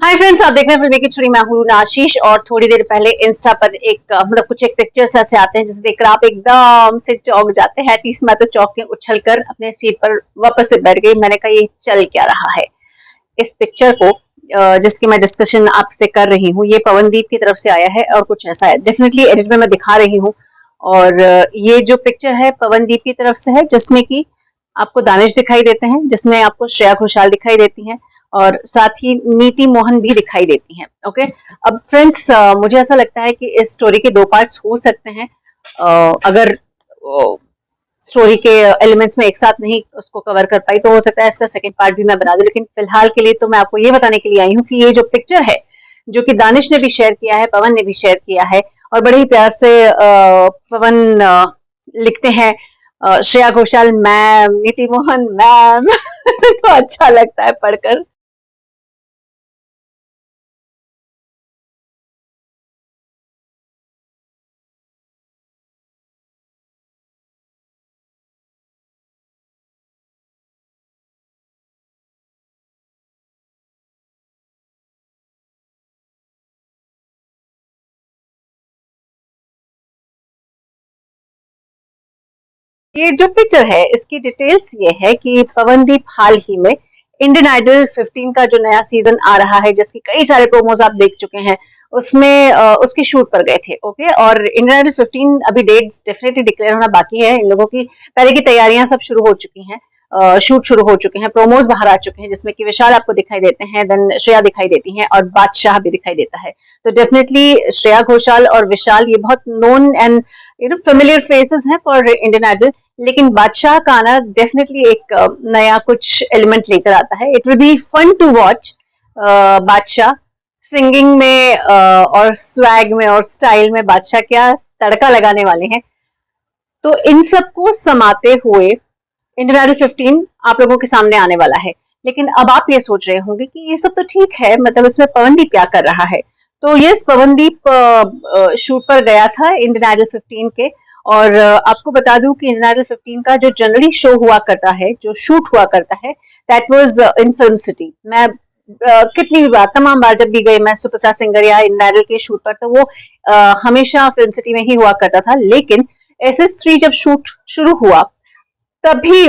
Hi friends, आप देख रहे हैं फिल्मी की छुरी। मैं हूं आशीष और थोड़ी देर पहले इंस्टा पर एक कुछ एक पिक्चर्स ऐसे आते हैं जिसे देखकर आप एकदम से चौंक जाते हैं। एटलीस्ट मैं तो चौंक के उछल कर अपने सीट पर वापस से बैठ गई। मैंने कहा ये चल क्या रहा है। इस पिक्चर को जिसकी मैं डिस्कशन आपसे कर रही हूँ, ये पवनदीप की तरफ से आया है और कुछ ऐसा है। डेफिनेटली एडिट में मैं दिखा रही हूँ। और ये जो पिक्चर है पवनदीप की तरफ से है, जिसमें कि आपको दानिश दिखाई देते हैं, जिसमें आपको श्रेया घोषाल दिखाई देती हैं और साथ ही नीति मोहन भी दिखाई देती हैं। ओके, अब फ्रेंड्स, मुझे ऐसा लगता है कि इस स्टोरी के दो पार्ट्स हो सकते हैं। अगर स्टोरी के एलिमेंट्स में एक साथ नहीं उसको कवर कर पाई तो हो सकता है इसका सेकंड पार्ट भी मैं बना दूं, लेकिन फिलहाल के लिए तो मैं आपको ये बताने के लिए आई हूँ कि ये जो पिक्चर है, जो कि दानिश ने भी शेयर किया है, पवन ने भी शेयर किया है और बड़े ही प्यार से पवन लिखते हैं श्रेया घोषाल मैम, नीति मोहन मैम तो अच्छा लगता है पढ़कर। ये जो पिक्चर है इसकी डिटेल्स ये है कि पवनदीप हाल ही में इंडियन आइडल 15 का जो नया सीजन आ रहा है, जिसकी कई सारे प्रोमोज आप देख चुके हैं, उसमें उसकी शूट पर गए थे। ओके, और इंडियन आइडल 15 अभी डेट्स डेफिनेटली डिक्लेयर होना बाकी है। इन लोगों की पहले की तैयारियां सब शुरू हो चुकी हैं, शूट शुरू हो चुके हैं, प्रोमोज बाहर आ चुके हैं, जिसमें कि विशाल आपको दिखाई देते हैं, देन श्रेया दिखाई देती हैं और बादशाह भी दिखाई देता है। तो डेफिनेटली श्रेया घोषाल और विशाल ये बहुत नोन एंड फेमिलियर फेसेस हैं फॉर इंडियन आइडल। लेकिन बादशाह का आना डेफिनेटली एक नया कुछ एलिमेंट लेकर आता है। It will be fun to watch Badshah singing में और स्वैग में और स्टाइल में बादशाह क्या तड़का लगाने वाले हैं। तो इन सबको समाते हुए इंडियन आइडल 15 आप लोगों के सामने आने वाला है। लेकिन अब आप ये सोच रहे होंगे कि ये सब तो ठीक है, मतलब इसमें पवनदीप क्या कर रहा है। तो यस, पवनदीप शूट पर गया था इंडियन आइडल 15 के। और आपको बता दूं कि इंडियन आइडल 15 का जो जनरली शो हुआ करता है, जो शूट हुआ करता है, that was in film city. मैं कितनी भी बार, तमाम बार जब भी गई मैं सुपरस्टार सिंगर या इंडियन आइडल के शूट पर, तो वो हमेशा फिल्म सिटी में ही हुआ करता था। लेकिन SS3 जब शूट शुरू हुआ तभी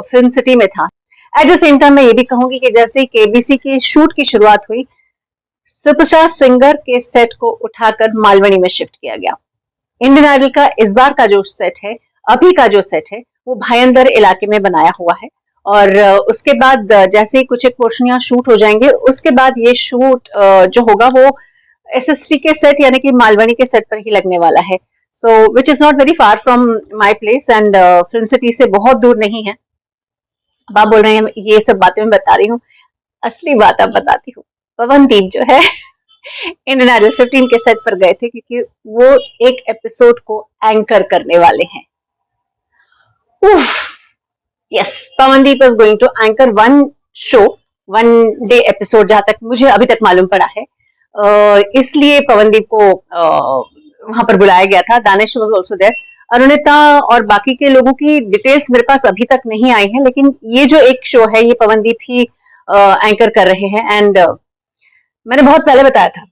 फिल्म सिटी में था। एट द सेम टाइम मैं ये भी कहूंगी कि जैसे KBC की शूट की शुरुआत हुई, सुपरस्टार सिंगर के सेट को उठाकर मालवनी में शिफ्ट किया गया। इंडियन आइडल का इस बार का जो सेट है, अभी का जो सेट है, वो भायंदर इलाके में बनाया हुआ है। और उसके बाद जैसे ही कुछ एक पोर्शन यहाँ शूट हो जाएंगे, उसके बाद ये शूट जो होगा वो SS3 के सेट यानी कि मालवनी के सेट पर ही लगने वाला है। So which is not very far from my place and film city से बहुत दूर नहीं है। अब आप बोल रहे हैं ये सब बातें मैं बता रही हूँ, असली बात अब बताती हूँ। पवनदीप जो है इंडियन आइडल 15 के सेट पर गए थे क्योंकि वो एक एपिसोड को एंकर करने वाले हैं। Yes, Pawandeep is going to anchor one show, one day episode, जहां तक मुझे अभी तक मालूम पड़ा है। इसलिए पवनदीप को वहां पर बुलाया गया था। Danish was also there. Arunita और बाकी के लोगों की डिटेल्स मेरे पास अभी तक नहीं आई है, लेकिन ये जो एक शो है ये पवनदीप ही एंकर कर रहे हैं। एंड मैंने बहुत पहले बताया था,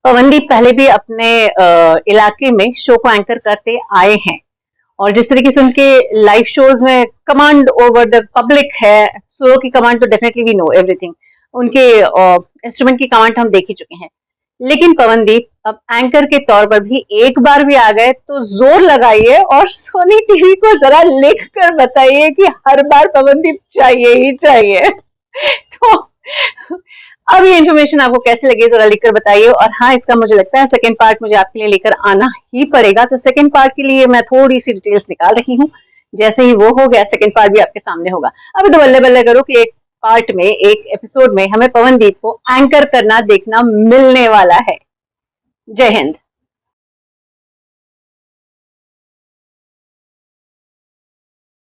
पवनदीप पहले भी अपने इलाके में शो को एंकर करते आए हैं और जिस तरीके से उनके लाइव शोज में कमांड ओवर द पब्लिक है, सुरों की कमांड तो डेफिनेटली वी नो एवरीथिंग, उनके इंस्ट्रूमेंट की कमांड हम देख ही चुके हैं। लेकिन पवनदीप अब एंकर के तौर पर भी एक बार भी आ गए तो जोर लगाइए और सोनी टीवी को जरा लिख कर बताइए कि हर बार पवनदीप चाहिए ही चाहिए। तो अब ये इन्फॉर्मेशन आपको कैसे लगी जरा लिखकर बताइए। और हाँ, इसका मुझे लगता है सेकंड पार्ट मुझे आपके लिए लेकर आना ही पड़ेगा। तो सेकंड पार्ट के लिए मैं थोड़ी सी डिटेल्स निकाल रही हूँ। जैसे ही वो हो गया सेकंड पार्ट भी आपके सामने होगा। अभी तो बल्ले बल्ले करो कि एक पार्ट में, एक एपिसोड में हमें पवनदीप को एंकर करना देखना मिलने वाला है। जय हिंद।